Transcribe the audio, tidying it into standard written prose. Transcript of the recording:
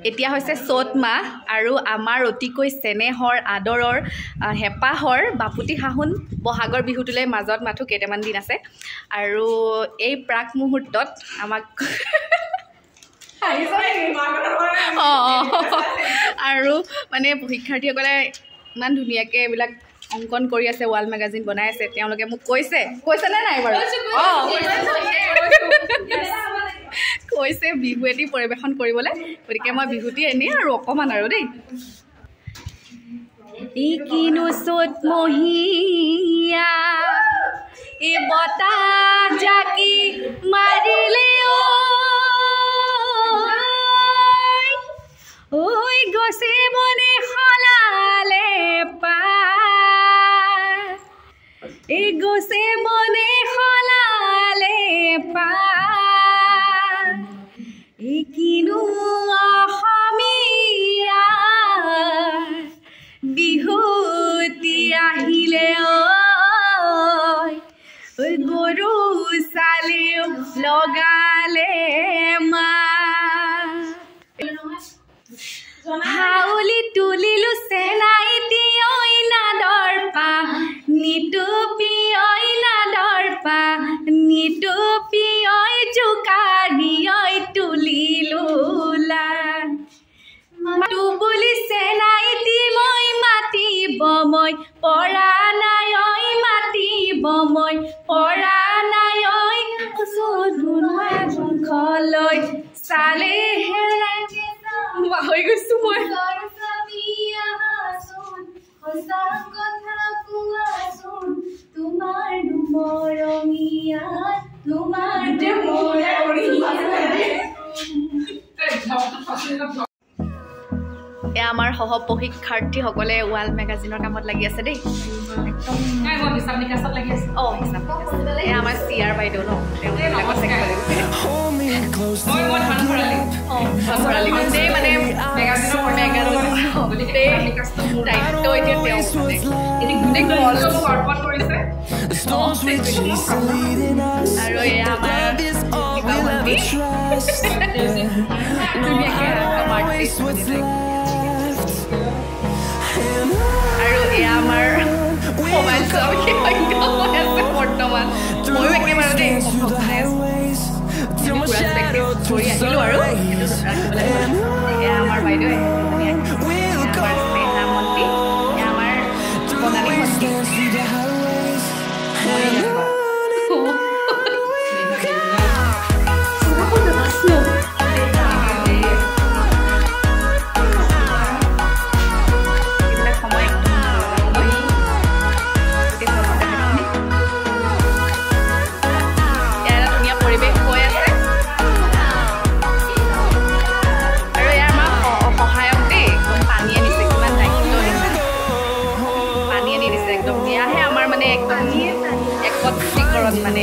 এতিয়া হৈছে চ'ত মাহ আৰু আমাৰ অতিকৈ চেনেহৰ আদৰৰ হেঁপাহৰ বাপুতি সাহোন বহাগৰ বিহুটোলৈ মাজত মাথো কেইটামান দিন আছে আৰু এই প্ৰাক মুহূৰ্তত আমাক আৰু মানে শিক্ষাৰ্থীসকলে ইমান ধুনীয়াকৈ এইবিলাক অংকন কৰি আছে ৱাল মেগাজিন বনাই আছে তেওঁলোকে মোক কৈছেনে নাই বাৰু কৈছে বিহু এটি পৰিৱেশন কৰিবলৈ গতিকে মই বিহুটি এনেই আৰু অকণমান আৰু দেই কিনো চ'ত মহীয়া এই বতাহ জাকি মাৰিলে ঐ গছে বনে সলালে পাত এই গছে বনে সলালে পাত এই কিনো অসমীয়া বিহুতি আহিলে ঐ গৰু চালেও লগালে মা হাউলি তুলিলো চেনাইটি ঐ নাদৰ পা নিটুপি ঐ নাদৰ পা নিটুপি ঐ জোকাৰি ঐ তুলিলো মাতো বুলি চেনাইটি মই মাতিব মই পৰা নাই ঐ মাতিব মই পৰা নাই ঐ মুখলৈ চালে হেৰাই হৈ গৈছো মই এয়া আমাৰ সহ প্ৰশিক্ষাৰ্থীসকলে ৱাল মেগাজিনৰ কামত লাগি আছে দেই এয়া আমাৰ চিয়াৰ বাইদেউ ন গোটেই মানে দায়িত্ব এতিয়া আৰু এয়া আমাৰ আৰু এয়া আমাৰ মোবাইল বৰ্তমান ময়ো একেবাৰে দেই কৰি আহিলোঁ আৰু এয়া আমাৰ বাইদেউ আমাৰ স্নেহা মন্ত্ৰী এয়া আমাৰ বনালী মন্ত্ৰী মানে একদম একত্ৰীকৰণ মানে